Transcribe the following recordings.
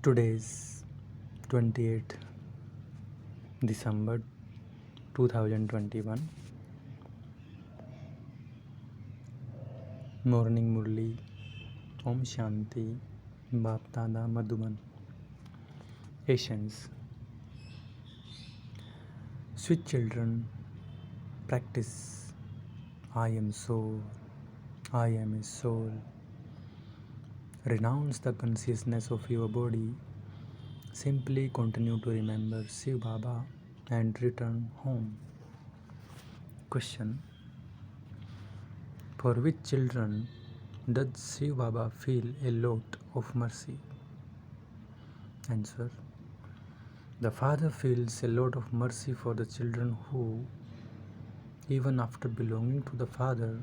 Today is 28th December 2021. Morning Murli, Om Shanti, Bap Dada Madhuban. Asians. Sweet children, practice. I am soul, I am a soul. Renounce the consciousness of your body. Simply continue to remember Shiv Baba and return home. Question. For which children does Shiv Baba feel a lot of mercy? Answer. The Father feels a lot of mercy for the children who, even after belonging to the Father,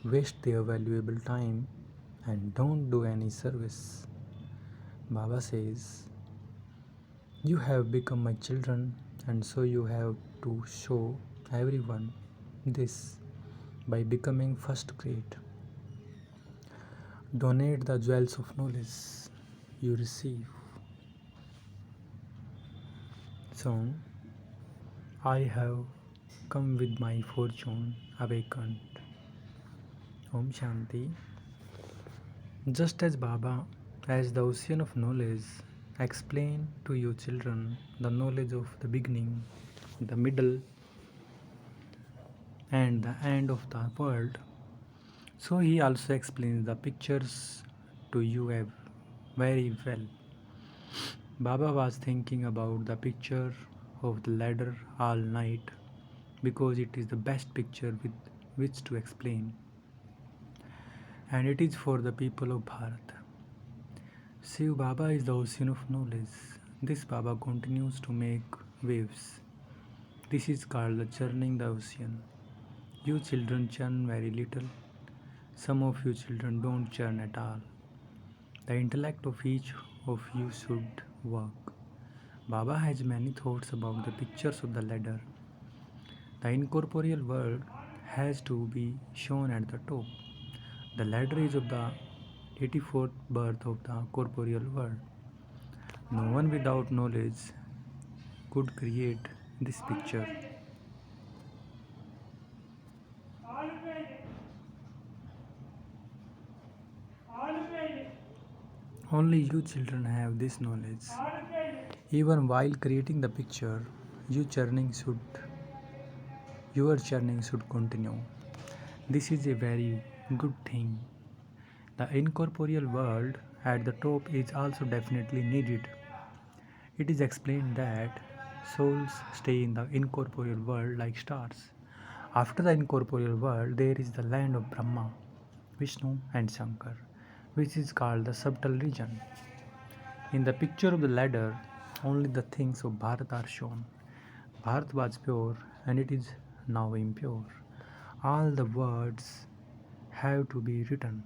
waste their valuable time and don't do any service. Baba says, you have become my children, and so you have to show everyone this by becoming first grade. Donate the jewels of knowledge you receive. Song. I have come with my fortune awakened. Om Shanti. Just as Baba, as the ocean of knowledge, explain to you children the knowledge of the beginning, the middle, and the end of the world, so he also explains the pictures to you very well. Baba was thinking about the picture of the ladder all night because it is the best picture with which to explain, and it is for the people of Bharat. Shiv Baba is the ocean of knowledge. This Baba continues to make waves. This is called the churning the ocean. You children churn very little. Some of you children don't churn at all. The intellect of each of you should work. Baba has many thoughts about the pictures of the ladder. The incorporeal world has to be shown at the top. The ladder is of the 84th birth of the corporeal world. No one without knowledge could create this picture. Only you children have this knowledge. Even while creating the picture, your churning should continue. This is a very good thing. The incorporeal world at the top is also definitely needed. It is explained that souls stay in the incorporeal world like stars. After the incorporeal world, there is the land of Brahma, Vishnu, and Shankar, which is called the subtle region. In the picture of the ladder, only the things of Bharat are shown. Bharat was pure and it is now impure. All the words have to be written.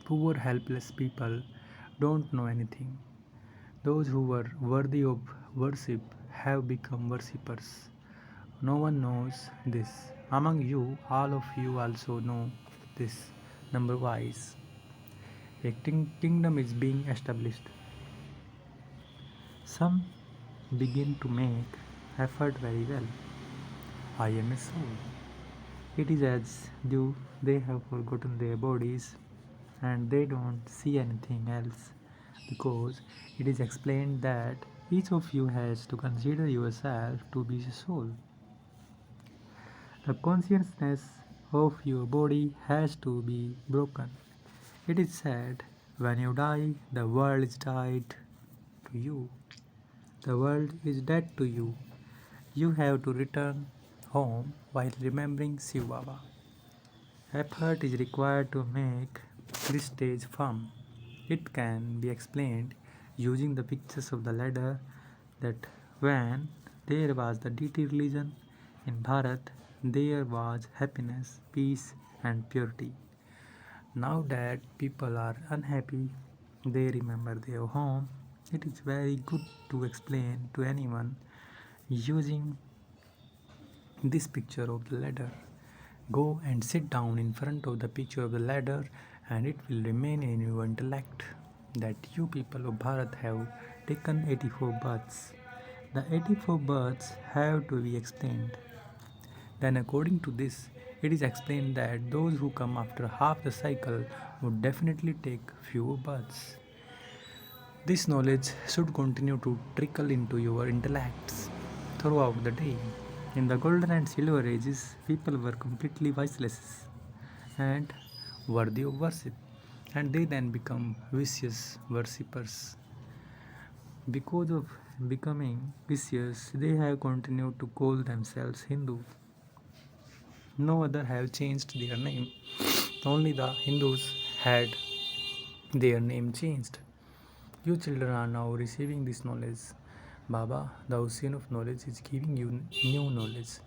Poor, helpless people don't know anything. Those who were worthy of worship have become worshippers. No one knows this. Among you, all of you also know this number wise. A kingdom is being established. Some begin to make effort very well. I am a soul. It is as though they have forgotten their bodies and they don't see anything else because it is explained that each of you has to consider yourself to be a soul. The consciousness of your body has to be broken. It is said, when you die, the world is died to you. The world is dead to you. You have to return home while remembering Shiv Baba. Effort is required to make this stage firm. It can be explained using the pictures of the ladder that when there was the deity religion in Bharat, there was happiness, peace, and purity. Now that people are unhappy, they remember their home. It is very good to explain to anyone using this picture of the ladder. Go and sit down in front of the picture of the ladder and it will remain in your intellect. that you people of Bharat have taken 84 births. The 84 births have to be explained. Then, according to this, it is explained that those who come after half the cycle would definitely take fewer births. This knowledge should continue to trickle into your intellects throughout the day. In the golden and silver ages, people were completely voiceless and worthy of worship, and they then become vicious worshippers. Because of becoming vicious, they have continued to call themselves Hindu. No other have changed their name. Only the Hindus had their name changed. You children are now receiving this knowledge. Baba, the ocean of knowledge, is giving you new knowledge.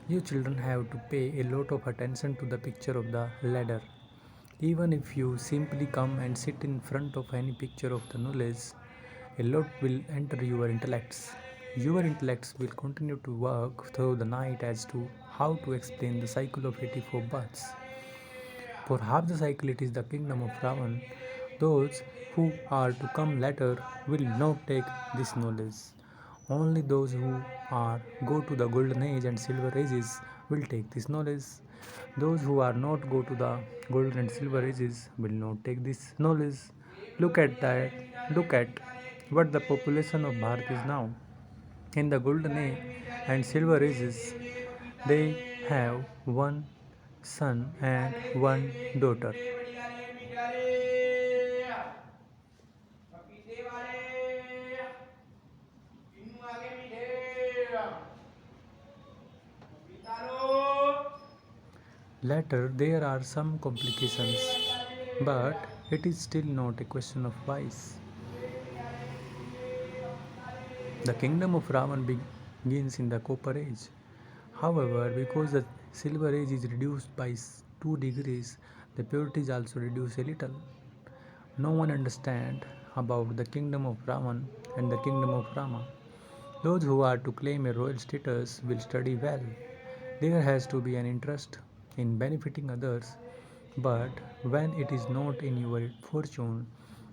You children have to pay a lot of attention to the picture of the ladder. Even if you simply come and sit in front of any picture of the knowledge, a lot will enter your intellects. Your intellects will continue to work through the night as to how to explain the cycle of 84 births. For half the cycle, it is the kingdom of Ravan. Those who are to come later will not take this knowledge. Only those who are go to the golden age and silver ages will take this knowledge. Those who are not go to the golden and silver ages will not take this knowledge. Look at that. Look at what the population of Bharat is now. In the golden age and silver ages, they have one son and one daughter. Later, there are some complications, but it is still not a question of vice. The kingdom of Ravan begins in the Copper Age. However, because the Silver Age is reduced by 2 degrees, the purity is also reduced a little. No one understands about the kingdom of Ravan and the kingdom of Rama. Those who are to claim a royal status will study well. There has to be an interest in benefiting others, but when it is not in your fortune,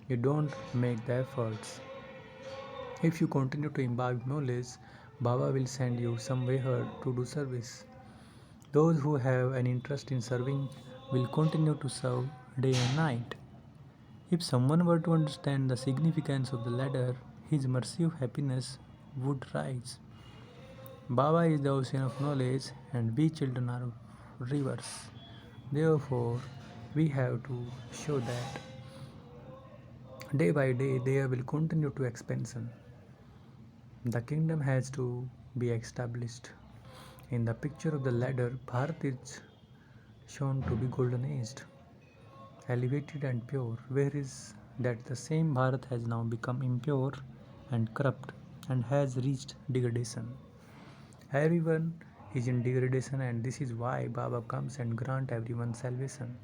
you don't make the efforts. If you continue to imbibe knowledge, Baba will send you somewhere to do service. Those who have an interest in serving will continue to serve day and night. If someone were to understand the significance of the ladder, his mercy of happiness would rise. Baba is the ocean of knowledge, and we children are rivers. Therefore, we have to show that day by day there will continue to expansion. The kingdom has to be established. In the picture of the ladder, Bharat is shown to be golden aged, elevated and pure, whereas that the same Bharat has now become impure and corrupt and has reached degradation. Everyone is in degradation, and this is why Baba comes and grant everyone salvation.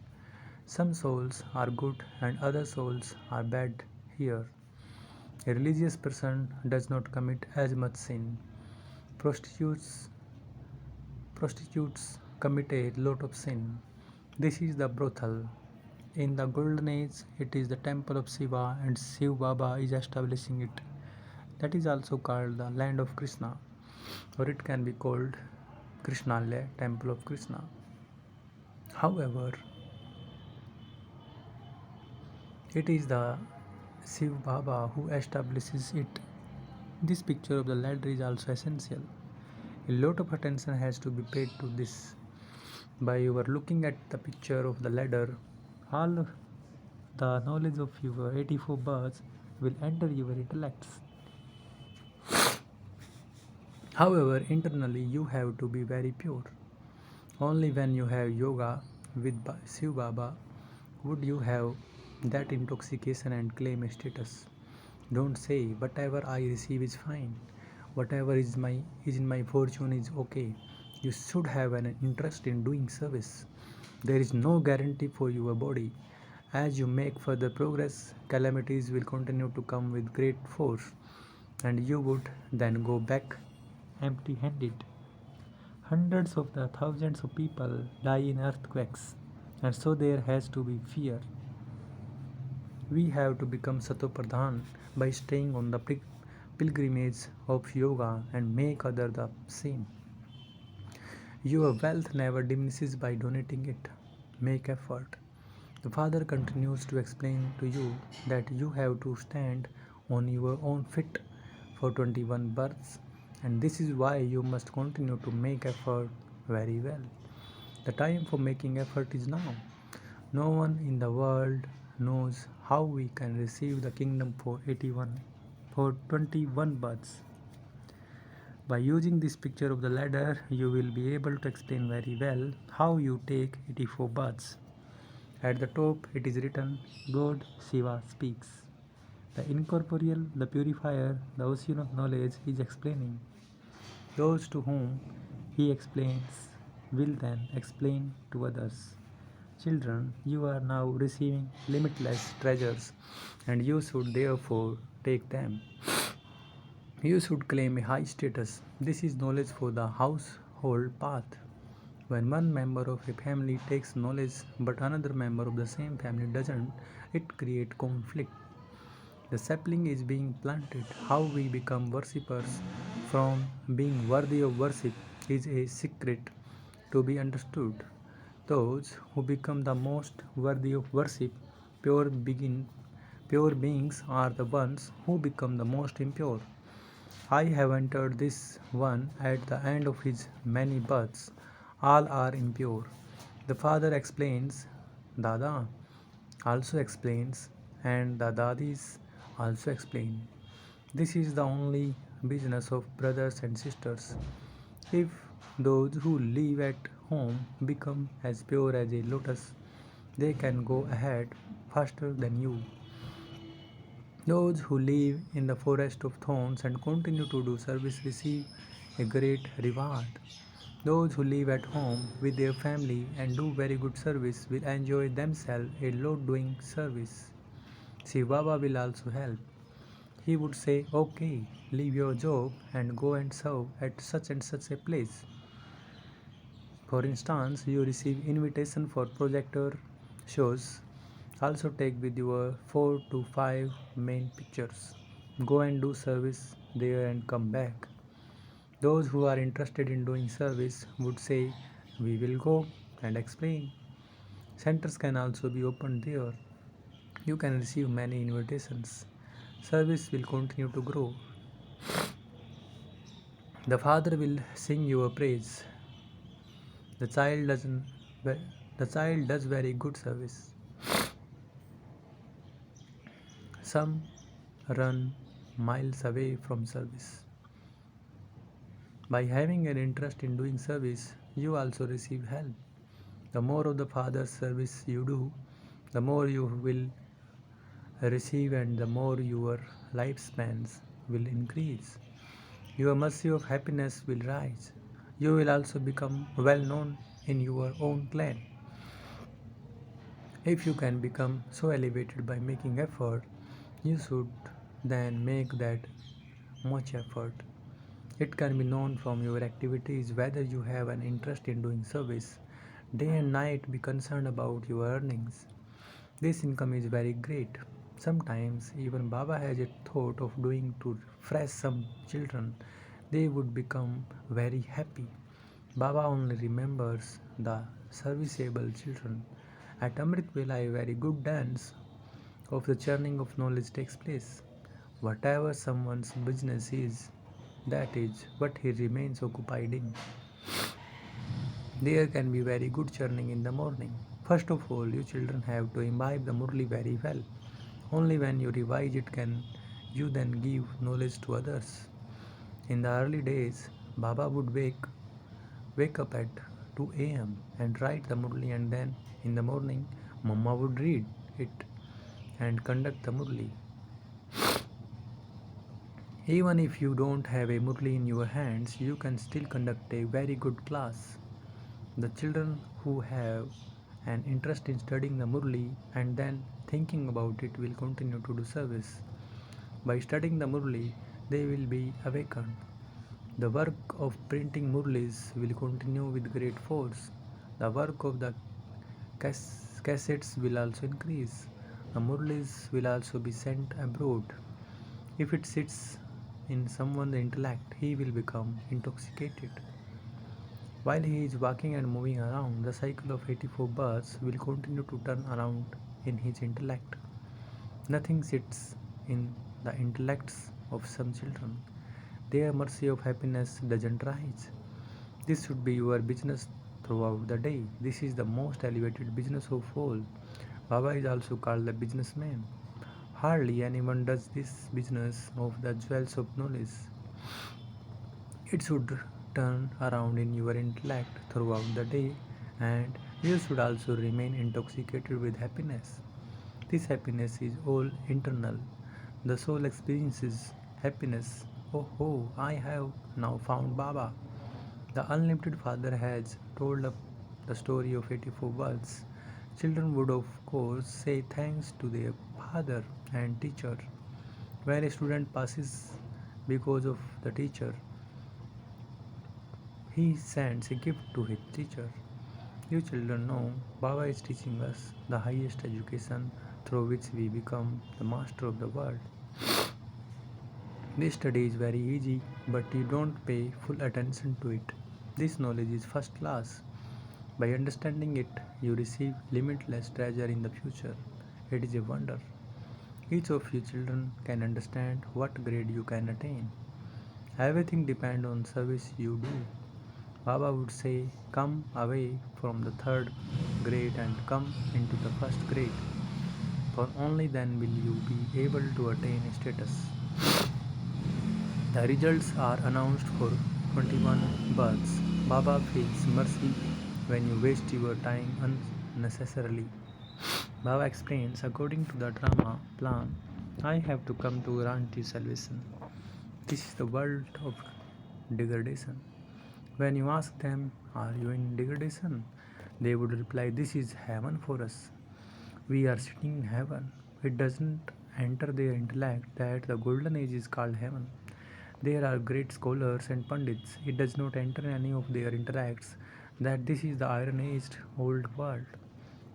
Some souls are good and other souls are bad here. A religious person does not commit as much sin. Prostitutes prostitutes commit a lot of sin. This is the brothel. In the golden age, it is the temple of Shiva, and Shiv Baba is establishing it. That is also called the land of Krishna, or it can be called Krishnalaya, temple of Krishna. However, it is the Shiv Baba who establishes it. This picture of the ladder is also essential. A lot of attention has to be paid to this. By your looking at the picture of the ladder, all the knowledge of your 84 births will enter your intellects. However, internally you have to be very pure. Only when you have yoga with Shiv Baba would you have that intoxication and claim a status. Don't say whatever I receive is fine. Whatever is in my fortune is okay. You should have an interest in doing service. There is no guarantee for your body. As you make further progress, calamities will continue to come with great force, and you would then go back empty handed. Hundreds of the thousands of people die in earthquakes, and so there has to be fear. We have to become Satopradhan by staying on the pilgrimage of yoga and make others the same. Your wealth never diminishes by donating it. Make effort. The father continues to explain to you that you have to stand on your own feet for 21 births, and this is why you must continue to make effort very well. The time for making effort is now. No one in the world knows how we can receive the kingdom for 21 births. By using this picture of the ladder, you will be able to explain very well how you take 84 births. At the top, it is written, God Shiva speaks. The incorporeal, the purifier, the ocean of knowledge is explaining. Those to whom he explains will then explain to others. Children, you are now receiving limitless treasures, and you should therefore take them. You should claim a high status. This is knowledge for the household path. When one member of a family takes knowledge but another member of the same family doesn't, it creates conflict. The sapling is being planted. How we become worshippers from being worthy of worship is a secret to be understood. Those who become the most worthy of worship, pure beings, are the ones who become the most impure. I have entered this one at the end of his many births. All are impure. The father explains, Dada also explains, and the Dadis also explain. This is the only business of brothers and sisters. If those who live at home become as pure as a lotus, they can go ahead faster than you. Those who live in the forest of thorns and continue to do service receive a great reward. Those who live at home with their family and do very good service will enjoy themselves a lot doing service. Shiv Baba will also help. He would say, okay, leave your job and go and serve at such and such a place. For instance, you receive invitation for projector shows. Also take with your 4 to 5 main pictures. Go and do service there and come back. Those who are interested in doing service would say, we will go and explain. Centers can also be opened there. You can receive many invitations. Service will continue to grow. The father will sing your praise. The child doesn't the child does very good service. Some run miles away from service. By having an interest in doing service, you also receive help. The more of the Father's service you do, the more you will receive and the more your lifespans will increase. Your mercy of happiness will rise. You will also become well known in your own clan. If you can become so elevated by making effort, you should then make that much effort. It can be known from your activities whether you have an interest in doing service. Day and night be concerned about your earnings. This income is very great. Sometimes even Baba has a thought of doing to refresh some children. They would become very happy. Baba only remembers the serviceable children. At Amrit Vela, a very good dance of the churning of knowledge takes place. Whatever someone's business is, that is what he remains occupied in. There can be very good churning in the morning. First of all, you children have to imbibe the Murli very well. Only when you revise it can you then give knowledge to others. In the early days, Baba would wake up at 2 a.m. and write the Murli, and then in the morning, Mama would read it and conduct the Murli. Even if you don't have a Murli in your hands, you can still conduct a very good class. The children who have an interest in studying the Murli and then thinking about it will continue to do service. By studying the Murli, they will be awakened. The work of printing Murlis will continue with great force. The work of the cassettes will also increase. The Murlis will also be sent abroad. If it sits in someone's intellect, he will become intoxicated. While he is walking and moving around, the cycle of 84 births will continue to turn around in his intellect. Nothing sits in the intellects of some children. Their mercy of happiness doesn't rise. This should be your business throughout the day. This is the most elevated business of all. Baba is also called the businessman. Hardly anyone does this business of the jewels of knowledge. It should turn around in your intellect throughout the day, and you should also remain intoxicated with happiness. This happiness is all internal. The soul experiences happiness. Oh, oh, I have now found Baba. The Unlimited Father has told up the story of 84 worlds. Children would, of course, say thanks to their father and teacher. When a student passes because of the teacher, he sends a gift to his teacher. You children know Baba is teaching us the highest education through which we become the master of the world. This study is very easy, but you don't pay full attention to it. This knowledge is first class. By understanding it, you receive limitless treasure in the future. It is a wonder. Each of you children can understand what grade you can attain. Everything depends on service you do. Baba would say, come away from the third grade and come into the first grade, for only then will you be able to attain a status. The results are announced for 21 births. Baba feels mercy when you waste your time unnecessarily. Baba explains, according to the drama plan, I have to come to grant you salvation. This is the world of degradation. When you ask them, are you in degradation? They would reply, this is heaven for us. We are sitting in heaven. It doesn't enter their intellect that the golden age is called heaven. There are great scholars and pundits. It does not enter any of their intellects that this is the iron aged old world.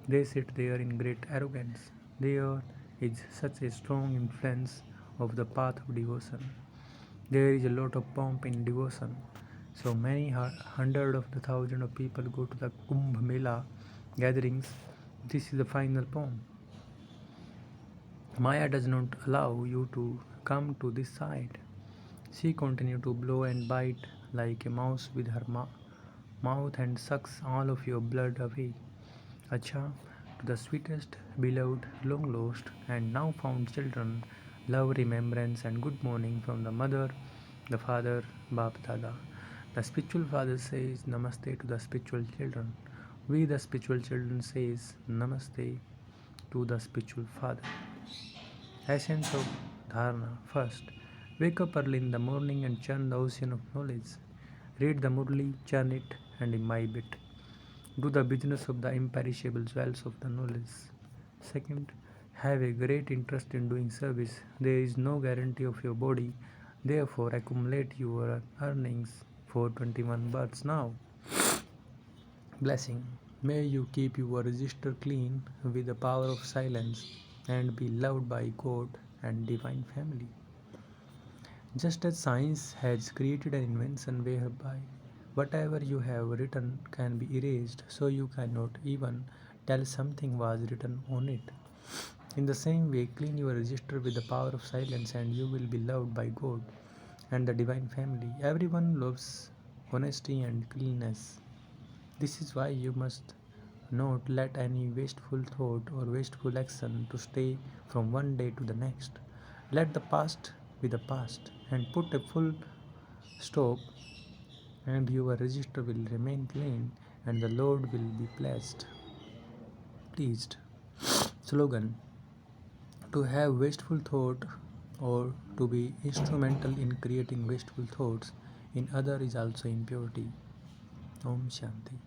They sit there in great arrogance. There is such a strong influence of the path of devotion. There is a lot of pomp in devotion. So many hundred of the thousand of people go to the Kumbh Mela gatherings. This is the final poem. Maya does not allow you to come to this side. She continues to blow and bite like a mouse with her mouth and sucks all of your blood away. Acha, to the sweetest, beloved, long lost, and now found children, love, remembrance, and good morning from the mother, the father, Bap Dada. The spiritual father says Namaste to the spiritual children. We, the spiritual children, says Namaste to the spiritual father. Essence of Dharana. First, wake up early in the morning and churn the ocean of knowledge. Read the Murli, churn it, and imbibe it. Do the business of the imperishable jewels of the knowledge. Second, have a great interest in doing service. There is no guarantee of your body, therefore, accumulate your earnings for 21 births now. Blessing. May you keep your register clean with the power of silence and be loved by God and divine family. Just as science has created an invention whereby whatever you have written can be erased, so you cannot even tell something was written on it. In the same way, clean your register with the power of silence and you will be loved by God and the divine family. Everyone loves honesty and cleanness. This is why you must not let any wasteful thought or wasteful action to stay from one day to the next. Let the past be the past and put a full stop, and your register will remain clean and the Lord will be pleased. Slogan: to have wasteful thought or to be instrumental in creating wasteful thoughts in other is also impurity. Om Shanti.